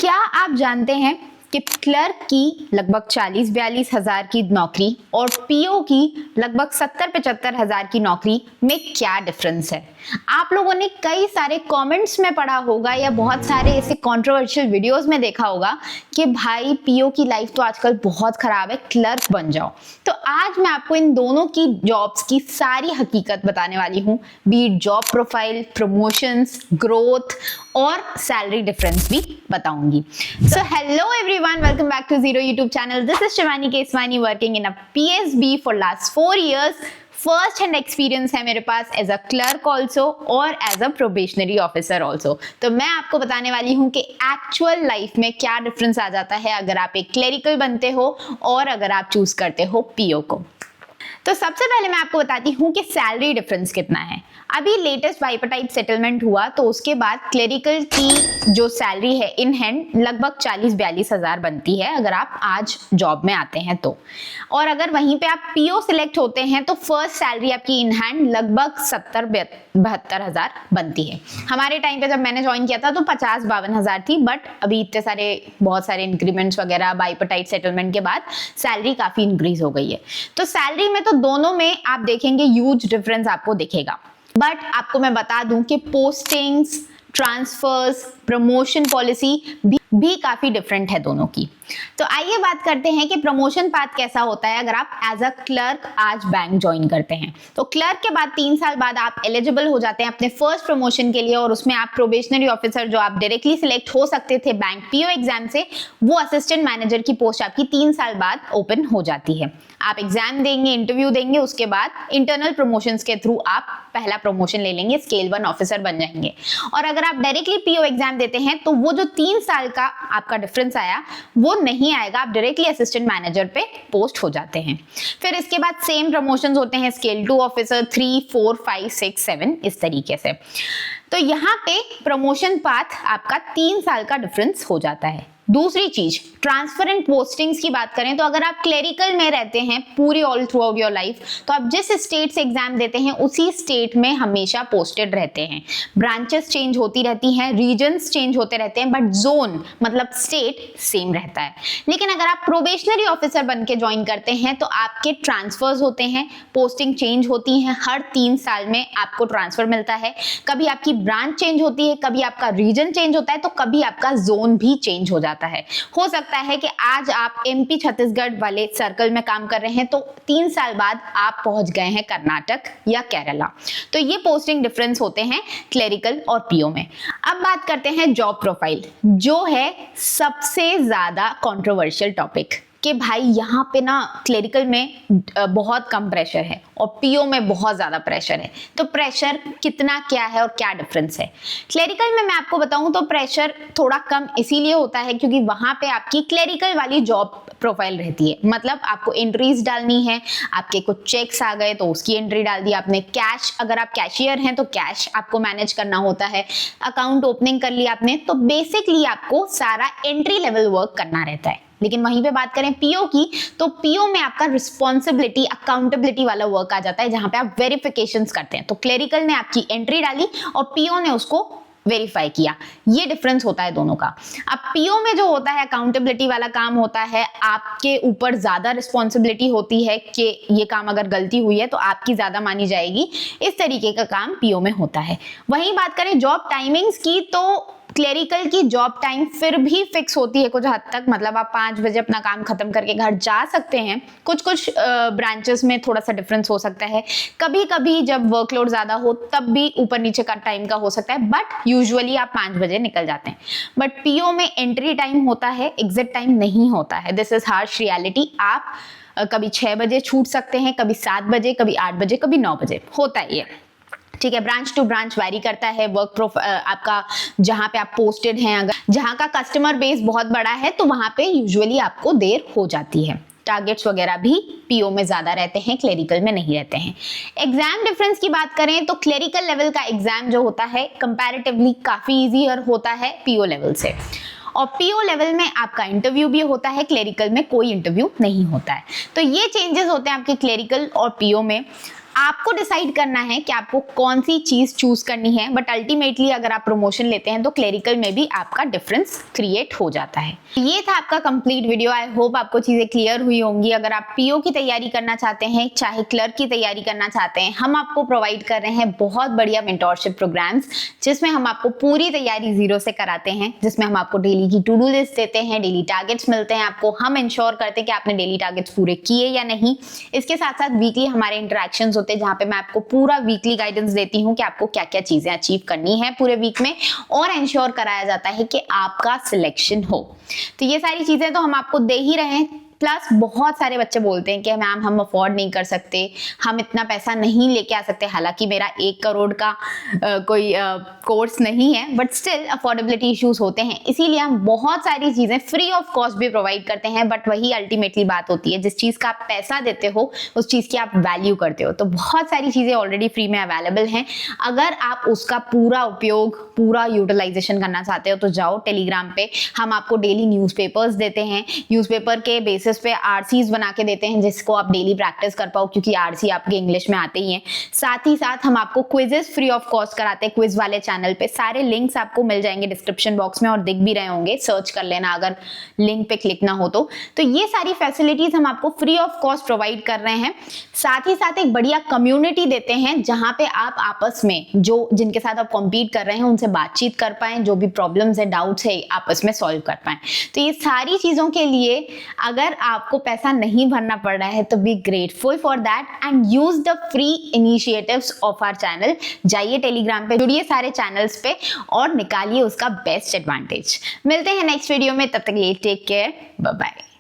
क्या आप जानते हैं कि क्लर्क की लगभग 40-42 हजार की नौकरी और पीओ की लगभग 70-75 हजार की नौकरी में क्या डिफरेंस है? आप लोगों ने कई सारे कमेंट्स में पढ़ा होगा या बहुत सारे ऐसे कंट्रोवर्शियल वीडियोस में देखा होगा कि भाई पीओ की लाइफ तो आजकल बहुत खराब है, क्लर्क बन जाओ। तो आज मैं आपको इन दोनों की जॉब्स की सारी हकीकत बताने वाली हूँ, be it job profile, promotions, growth और सैलरी डिफरेंस भी बताऊंगी। So hello everyone, welcome back to zero YouTube channel. This is Shivani Keswani working in a PSB for last 4 years। First hand experience है मेरे पास एज अ क्लर्क ऑल्सो और as a probationary officer also. तो मैं आपको बताने वाली हूँ कि एक्चुअल लाइफ में क्या डिफरेंस आ जाता है अगर आप एक क्लरिकल बनते हो और अगर आप चूज करते हो पीओ को। तो सबसे पहले मैं आपको बताती हूँ कि सैलरी डिफरेंस कितना है। अभी लेटेस्ट बाइपाटाइप सेटलमेंट हुआ तो उसके बाद क्लरिकल की जो सैलरी है इन हैंड लगभग 40-42 हजार बनती है अगर आप आज जॉब में आते हैं तो। और अगर वहीं पे आप पीओ सिलेक्ट होते हैं तो फर्स्ट सैलरी आपकी इन हैंड लगभग 70-72 हजार बनती है। हमारे टाइम पे जब मैंने ज्वाइन किया था तो 50-52 हजार थी, बट अभी इतने सारे बहुत सारे इंक्रीमेंट्स वगैरह बाइपाटाइप सेटलमेंट के बाद सैलरी काफी इंक्रीज हो गई है। तो सैलरी में तो दोनों में आप देखेंगे ह्यूज डिफरेंस आपको दिखेगा। बट आपको मैं बता दूं कि पोस्टिंग्स, ट्रांसफर्स, प्रमोशन पॉलिसी भी काफी डिफरेंट है दोनों की। तो आइए बात करते हैं कि प्रमोशन पाथ कैसा होता है अगर आप एज अ क्लर्क आज बैंक ज्वाइन करते हैं। तो क्लर्क के बाद 3 साल बाद आप एलिजिबल हो जाते हैं अपने फर्स्ट प्रमोशन के लिए और उसमें आप प्रोबेशनरी ऑफिसर जो आप डायरेक्टली सिलेक्ट हो सकते थे बैंक पीओ एग्जाम से, वो असिस्टेंट मैनेजर की पोस्ट आपकी 3 साल बाद ओपन हो जाती है। आप एग्जाम देंगे, इंटरव्यू देंगे, उसके बाद इंटरनल प्रमोशंस के थ्रू आप पहला प्रमोशन ले लेंगे, स्केल 1 ऑफिसर बन जाएंगे। और अगर आप डायरेक्टली पीओ एग्जाम देते हैं तो वो जो 3 साल का आपका डिफरेंस आया वो नहीं आएगा, आप डायरेक्टली असिस्टेंट मैनेजर पे पोस्ट हो जाते हैं। फिर इसके बाद सेम प्रमोशंस होते हैं, स्केल 2 ऑफिसर, 3, 4, 5, 6, 7 इस तरीके से। तो यहाँ पे प्रमोशन पाथ आपका 3 साल का डिफरेंस हो जाता है। दूसरी चीज, ट्रांसफर एंड पोस्टिंग्स की बात करें तो अगर आप क्लेरिकल में रहते हैं पूरी all through out your life तो आप जिस स्टेट से एग्जाम देते हैं उसी स्टेट में हमेशा पोस्टेड रहते हैं। ब्रांचेस चेंज होती रहती हैं, रीजन्स चेंज होते रहते हैं, बट जोन मतलब स्टेट सेम रहता है। लेकिन अगर आप प्रोबेशनरी ऑफिसर बन के ज्वाइन करते हैं तो आपके ट्रांसफर्स होते हैं, पोस्टिंग चेंज होती है, हर 3 साल में आपको ट्रांसफर मिलता है। कभी आपकी ब्रांच चेंज होती है, कभी आपका रीजन चेंज होता है, तो कभी आपका जोन भी चेंज हो जाता है। हो सकता है कि आज आप एमपी छत्तीसगढ़ वाले सर्कल में काम कर रहे हैं तो 3 साल बाद आप पहुंच गए हैं कर्नाटक या केरला। तो ये पोस्टिंग डिफरेंस होते हैं क्लेरिकल और पीओ में। अब बात करते हैं जॉब प्रोफाइल, जो है सबसे ज्यादा कंट्रोवर्शियल टॉपिक कि भाई यहाँ पे ना क्लेरिकल में बहुत कम प्रेशर है और पीओ में बहुत ज्यादा प्रेशर है। तो प्रेशर कितना क्या है और क्या डिफरेंस है? क्लेरिकल में मैं आपको बताऊं तो प्रेशर थोड़ा कम इसीलिए होता है क्योंकि वहां पे आपकी क्लेरिकल वाली जॉब प्रोफाइल रहती है, मतलब आपको एंट्रीज डालनी है, आपके कुछ चेक्स आ गए तो उसकी एंट्री डाल दी आपने, कैश अगर आप कैशियर हैं तो कैश आपको मैनेज करना होता है, अकाउंट ओपनिंग कर लिया आपने, तो बेसिकली आपको सारा एंट्री लेवल वर्क करना रहता है। लेकिन वहीं पे बात करें पीओ की तो पीओ में आपका रिस्पॉन्सिबिलिटी, अकाउंटेबिलिटी वाला वर्क आ जाता है जहां पे आप वेरिफिकेशंस करते हैं। तो क्लेरिकल ने आपकी एंट्री डाली और पीओ ने उसको वेरीफाई किया, ये डिफरेंस होता है दोनों का। अब पीओ में जो होता है अकाउंटेबिलिटी वाला काम होता है, आपके ऊपर ज्यादा रिस्पॉन्सिबिलिटी होती है कि ये काम अगर गलती हुई है तो आपकी ज्यादा मानी जाएगी, इस तरीके का काम पीओ में होता है। वहीं बात करें जॉब टाइमिंग्स की तो क्लेरिकल की जॉब टाइम फिर भी फिक्स होती है कुछ हद तक, मतलब आप 5 बजे अपना काम खत्म करके घर जा सकते हैं। कुछ कुछ ब्रांचेस में थोड़ा सा डिफरेंस हो सकता है, कभी कभी जब वर्कलोड ज्यादा हो तब भी ऊपर नीचे का टाइम का हो सकता है, बट यूजुअली आप 5 बजे निकल जाते हैं। बट पीओ में एंट्री टाइम होता है, एग्जिट टाइम नहीं होता है। This is harsh reality. आप कभी 6 बजे छूट सकते हैं, कभी 7 बजे, कभी 8 बजे, कभी 9 बजे, होता है ये। ठीक है, ब्रांच टू ब्रांच वैरी करता है वर्क आपका जहां पे आप पोस्टेड हैं। अगर जहां का कस्टमर बेस बहुत बड़ा है तो वहां पे यूजुअली आपको देर हो जाती है। टारगेट्स वगैरह भी पीओ में ज्यादा रहते हैं, क्लेरिकल में नहीं रहते हैं। एग्जाम डिफरेंस की बात करें तो क्लेरिकल लेवल का एग्जाम जो होता है कंपैरेटिवली काफी इजीयर होता है पीओ लेवल से, और पीओ लेवल में आपका इंटरव्यू भी होता है, क्लेरिकल में कोई इंटरव्यू नहीं होता है। तो ये चेंजेस होते हैं आपके क्लेरिकल और पीओ में। आपको डिसाइड करना है कि आपको कौन सी चीज चूज करनी है, बट अल्टीमेटली अगर आप प्रमोशन लेते हैं तो क्लेरिकल में भी आपका डिफरेंस क्रिएट हो जाता है। ये था आपका कंप्लीट वीडियो। आई होप आपको चीजें क्लियर हुई होंगी। अगर आप पीओ की तैयारी करना चाहते हैं, चाहे क्लर्क की तैयारी करना चाहते हैं, हम आपको प्रोवाइड कर रहे हैं बहुत बढ़िया मेंटोरशिप प्रोग्राम्स, जिसमें हम आपको पूरी तैयारी जीरो से कराते हैं, जिसमें हम आपको डेली की टू डू लिस्ट देते हैं, डेली टारगेट्स मिलते हैं आपको, हम इंश्योर करते हैं कि आपने डेली टारगेट्स पूरे किए या नहीं। इसके साथ साथ वीकली हमारे इंटरेक्शंस होते हैं, जहां पे मैं आपको पूरा वीकली गाइडेंस देती हूँ कि आपको क्या क्या चीजें अचीव करनी है पूरे वीक में, और इंश्योर कराया जाता है कि आपका सिलेक्शन हो। तो ये सारी चीजें तो हम आपको दे ही रहे हैं। प्लस बहुत सारे बच्चे बोलते हैं कि मैम हम अफोर्ड नहीं कर सकते, हम इतना पैसा नहीं लेके आ सकते। हालांकि मेरा 1 करोड़ का कोई कोर्स नहीं है, बट स्टिल अफोर्डेबिलिटी इश्यूज होते हैं, इसीलिए हम बहुत सारी चीजें फ्री ऑफ कॉस्ट भी प्रोवाइड करते हैं। बट वही अल्टीमेटली बात होती है, जिस चीज का आप पैसा देते हो उस चीज की आप वैल्यू करते हो। तो बहुत सारी चीजें ऑलरेडी फ्री में अवेलेबल हैं। अगर आप उसका पूरा उपयोग, पूरा यूटिलाइजेशन करना चाहते हो तो जाओ टेलीग्राम पे, हम आपको डेली न्यूज़पेपर्स देते हैं, न्यूज़पेपर के बेसिस पे आरसीज बना के देते हैं, जिसको आप डेली प्रैक्टिस कर पाओ, क्योंकि आरसी आपके इंग्लिश में आते ही हैं। साथ ही साथ हम आपको क्विजेस फ्री ऑफ कॉस्ट कराते हैं क्विज वाले चैनल पे। सारे लिंक्स आपको मिल जाएंगे डिस्क्रिप्शन बॉक्स में और दिख भी रहे होंगे, सर्च कर लेना अगर लिंक पे क्लिक ना हो तो। ये सारी फैसिलिटीज हम आपको फ्री ऑफ कॉस्ट प्रोवाइड कर रहे हैं। साथ ही साथ एक बढ़िया कम्युनिटी देते हैं, जहां पे आप आपस में जिनके साथ आप कॉम्पीट कर रहे हैं उनसे बातचीत कर पाए, जो भी प्रॉब्लम्स है, डाउट्स है, आपस में सॉल्व कर पाए। तो ये सारी चीजों के लिए अगर आपको पैसा नहीं भरना पड़ रहा है तो be grateful for that and use the free initiatives of our channel. जाइए टेलीग्राम पे, जुड़िए सारे चैनल्स पे और निकालिए उसका बेस्ट एडवांटेज। मिलते हैं नेक्स्ट वीडियो में, तब तक के लिए टेक केयर, बाय बाय।